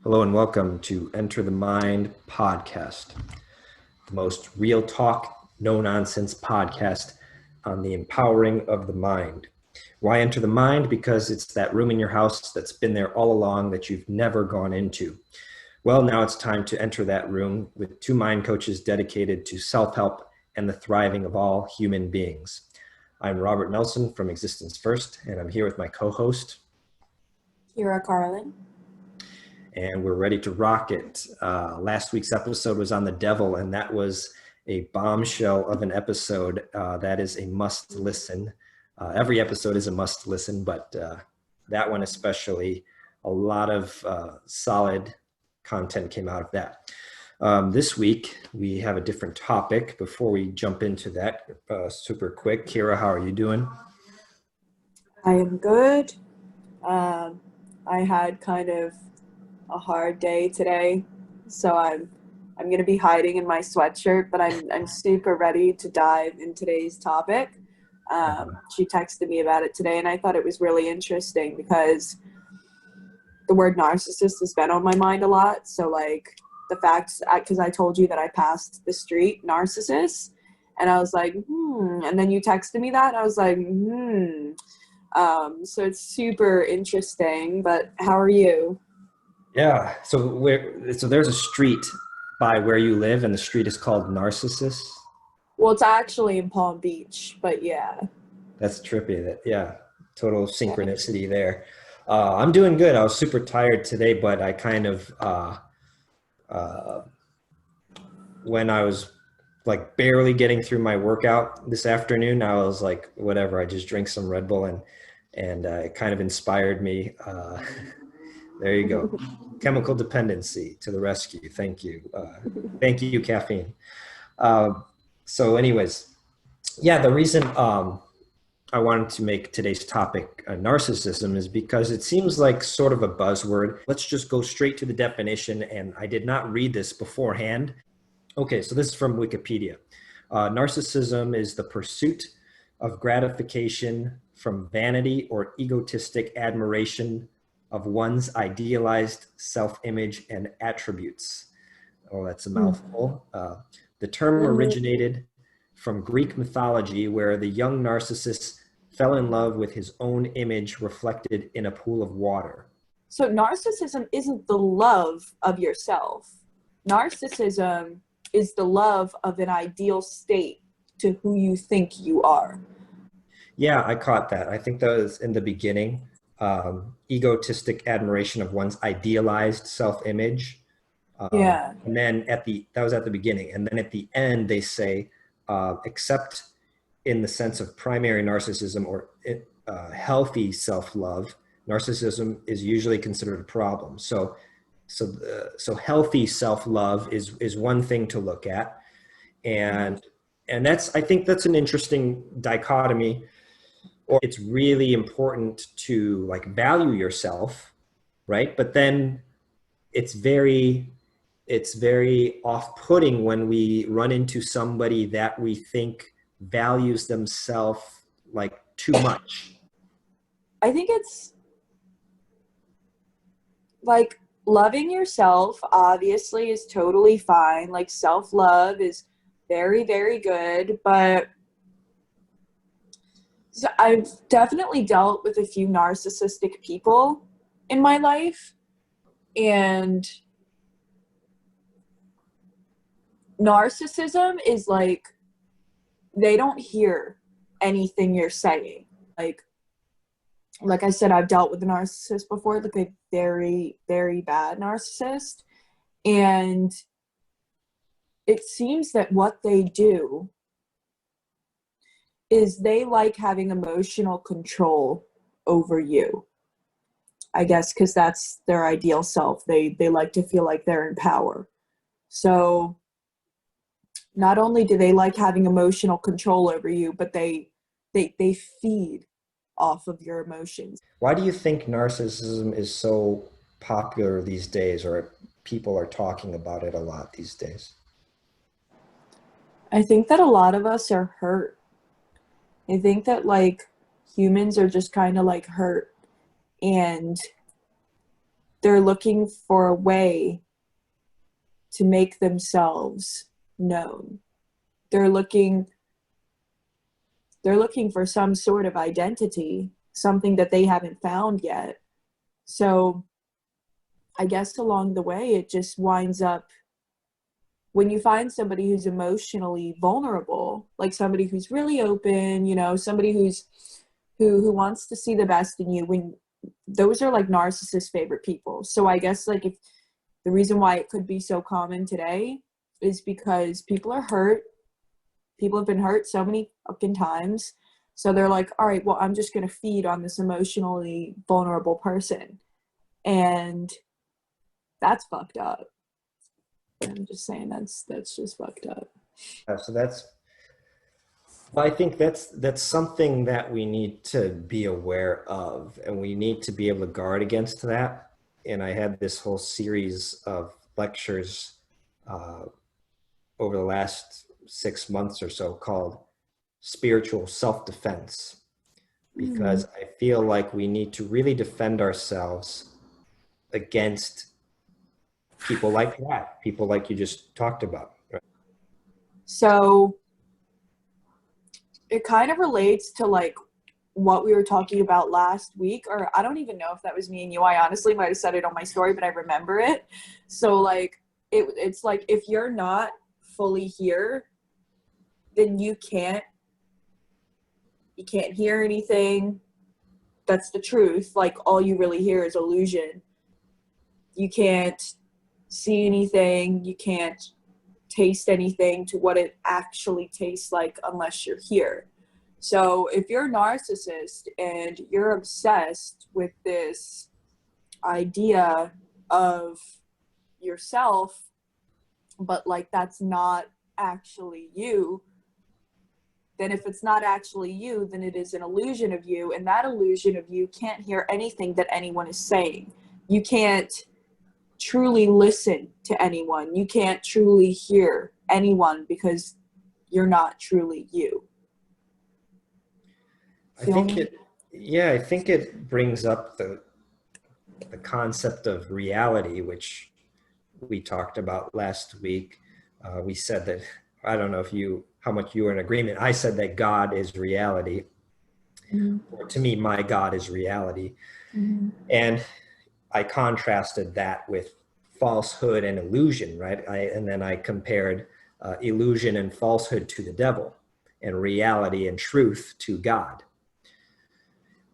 Hello and welcome to Enter the Mind podcast, the most real talk, no nonsense podcast on the empowering of the mind. Why enter the mind? Because it's that room in your house that's been there all along that you've never gone into. Well, now it's time to enter that room with two mind coaches dedicated to self-help and the thriving of all human beings. I'm Robert Nelson from Existence First, and I'm here with my co-host, Kyra Carlin. And we're ready to rock it. Last week's episode was on the devil, and that was a bombshell of an episode. That is a must listen. Every episode is a must listen, but that one especially, a lot of solid content came out of that. This week, we have a different topic. Before we jump into that, super quick, Kyra, how are you doing? I am good. I had kind of a hard day today, so I'm gonna be hiding in my sweatshirt, but I'm super ready to dive in today's topic. She texted me about it today, and I thought it was really interesting because the word narcissist has been on my mind a lot. So like the fact, because I told you that I passed the street narcissist, and I was like, and then you texted me that, and I was like, so it's super interesting. But how are you? Yeah, so there's a street by where you live, and the street is called Narcissus. Well, it's actually in Palm Beach, but yeah. That's trippy. Yeah, total synchronicity there. I'm doing good. I was super tired today, but I kind of when I was like barely getting through my workout this afternoon, I was like, whatever. I just drink some Red Bull, and it kind of inspired me. There you go. Chemical dependency to the rescue. Thank you. Thank you, caffeine. So anyways, yeah, the reason I wanted to make today's topic narcissism is because it seems like sort of a buzzword. Let's just go straight to the definition. And I did not read this beforehand. Okay, so this is from Wikipedia. Narcissism is the pursuit of gratification from vanity or egotistic admiration of one's idealized self-image and attributes. Oh, that's a mouthful. The term originated from Greek mythology, where the young narcissus fell in love with his own image reflected in a pool of water. So narcissism isn't the love of yourself. Narcissism is the love of an ideal state to who you think you are. Yeah, I caught that. I think that was in the beginning. Egotistic admiration of one's idealized self-image. Yeah. And then that was at the beginning. And then at the end, they say, except in the sense of primary narcissism or healthy self-love, narcissism is usually considered a problem. So healthy self-love is one thing to look at. And I think that's an interesting dichotomy. Or it's really important to like value yourself, right? But then it's very off-putting when we run into somebody that we think values themselves like too much. I think it's like loving yourself obviously is totally fine. Like self-love is very, very good, but so I've definitely dealt with a few narcissistic people in my life, and narcissism is like they don't hear anything you're saying. Like I said, I've dealt with a narcissist before, like a very, very bad narcissist, and it seems that what they do is they like having emotional control over you. I guess because that's their ideal self. They like to feel like they're in power. So not only do they like having emotional control over you, but they feed off of your emotions. Why do you think narcissism is so popular these days, or people are talking about it a lot these days? I think that a lot of us are hurt. I think that like humans are just kind of like hurt, and they're looking for a way to make themselves known. They're looking for some sort of identity, something that they haven't found yet. So I guess along the way, it just winds up, when you find somebody who's emotionally vulnerable, like somebody who's really open, you know, somebody who wants to see the best in you, when those are like narcissists' favorite people. So I guess like if the reason why it could be so common today is because people are hurt. People have been hurt so many fucking times. So they're like, all right, well, I'm just going to feed on this emotionally vulnerable person. And that's fucked up. I'm just saying that's just fucked up. So I think that's something that we need to be aware of, and we need to be able to guard against that. And I had this whole series of lectures over the last 6 months or so called spiritual self-defense, because I feel like we need to really defend ourselves against people like that, people like you just talked about. Right? So it kind of relates to like what we were talking about last week, or I don't even know if that was me and you. I honestly might have said it on my story, but I remember it. So like it's like if you're not fully here, then you can't hear anything. That's the truth. Like all you really hear is illusion. You can't see anything, you can't taste anything to what it actually tastes like unless you're here. So if you're a narcissist and you're obsessed with this idea of yourself, but like that's not actually you, then if it's not actually you, then it is an illusion of you, and that illusion of you can't hear anything that anyone is saying. You can't truly listen to anyone. You can't truly hear anyone because you're not truly you. I think it brings up the concept of reality, which we talked about last week. We said that, I don't know how much you were in agreement. I said that God is reality. Or to me, my God is reality. And I contrasted that with falsehood and illusion, right? And then I compared illusion and falsehood to the devil, and reality and truth to God.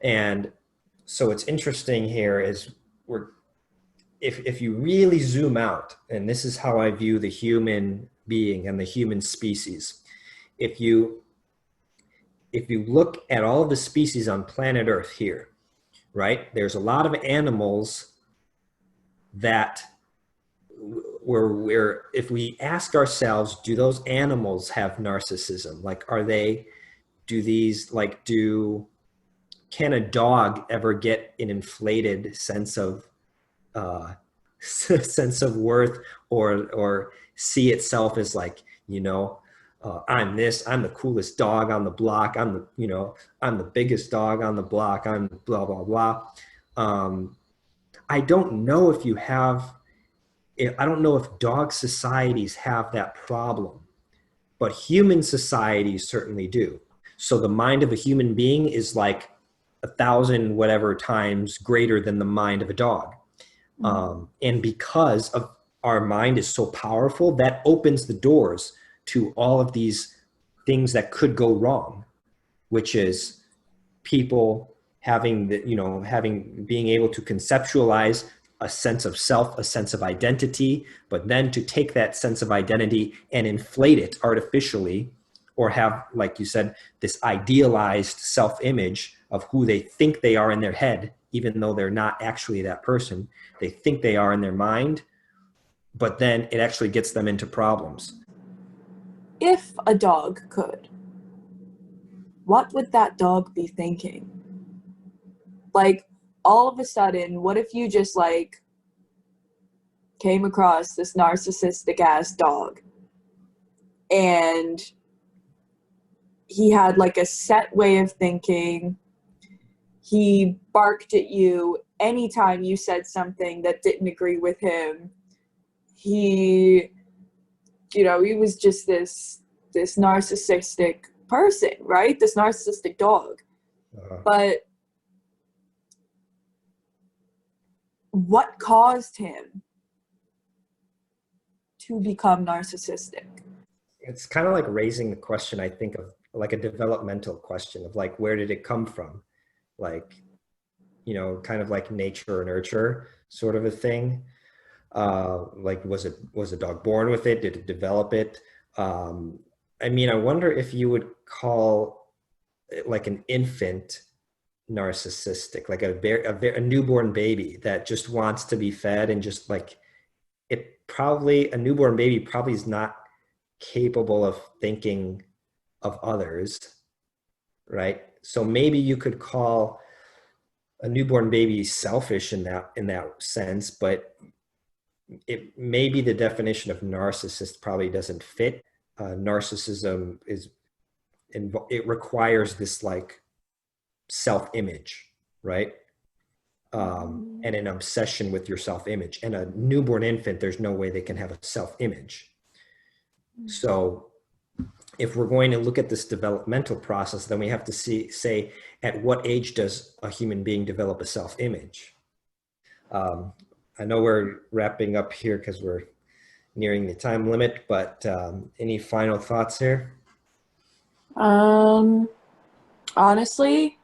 And so what's interesting here is if you really zoom out, and this is how I view the human being and the human species, if you look at all of the species on planet Earth here, right, there's a lot of animals that if we ask ourselves, do those animals have narcissism? Like, can a dog ever get an inflated sense of sense of worth, or see itself as like, I'm the coolest dog on the block, I'm the biggest dog on the block, I'm blah blah blah. I don't know if dog societies have that problem, but human societies certainly do. So the mind of a human being is like 1,000 whatever times greater than the mind of a dog. And because of our mind is so powerful, that opens the doors to all of these things that could go wrong, which is people being able to conceptualize a sense of self, a sense of identity, but then to take that sense of identity and inflate it artificially, or have, like you said, this idealized self-image of who they think they are in their head, even though they're not actually that person. They think they are in their mind, but then it actually gets them into problems. If a dog could, what would that dog be thinking? Like, all of a sudden, what if you just like came across this narcissistic ass dog and he had like a set way of thinking, he barked at you anytime you said something that didn't agree with him, he, you know, he was just this narcissistic person, right? This narcissistic dog. But what caused him to become narcissistic? It's kind of like raising the question, I think, of like a developmental question of like, where did it come from? Like, you know, kind of like nature or nurture sort of a thing. Like, was a dog born with it? Did it develop it? I mean, I wonder if you would call it like an infant narcissistic, like a newborn baby that just wants to be fed, and just like, it probably, a newborn baby probably is not capable of thinking of others, right? So maybe you could call a newborn baby selfish in that sense, but it maybe the definition of narcissist probably doesn't fit. Narcissism it requires this like self-image, right? And an obsession with your self-image. And a newborn infant, there's no way they can have a self-image. So if we're going to look at this developmental process, then we have to say at what age does a human being develop a self-image? I know we're wrapping up here because we're nearing the time limit, but any final thoughts here? Honestly,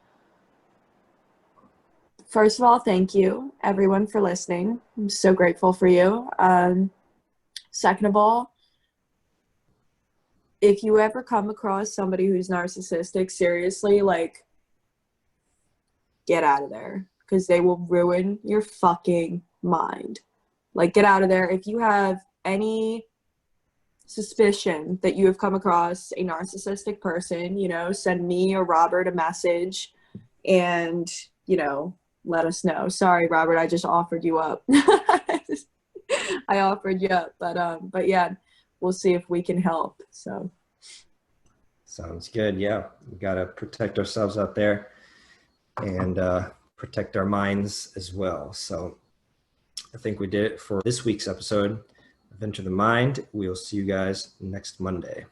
first of all, thank you everyone for listening. I'm so grateful for you. Second of all, if you ever come across somebody who's narcissistic, seriously, like, get out of there, because they will ruin your fucking mind. Like, get out of there. If you have any suspicion that you have come across a narcissistic person, you know, send me or Robert a message and, you know, let us know. Sorry, Robert, I just offered you up. I offered you up, but yeah, we'll see if we can help. So sounds good. Yeah, we got to protect ourselves out there and protect our minds as well. So I think we did it for this week's episode of Enter the Mind. We'll see you guys next Monday.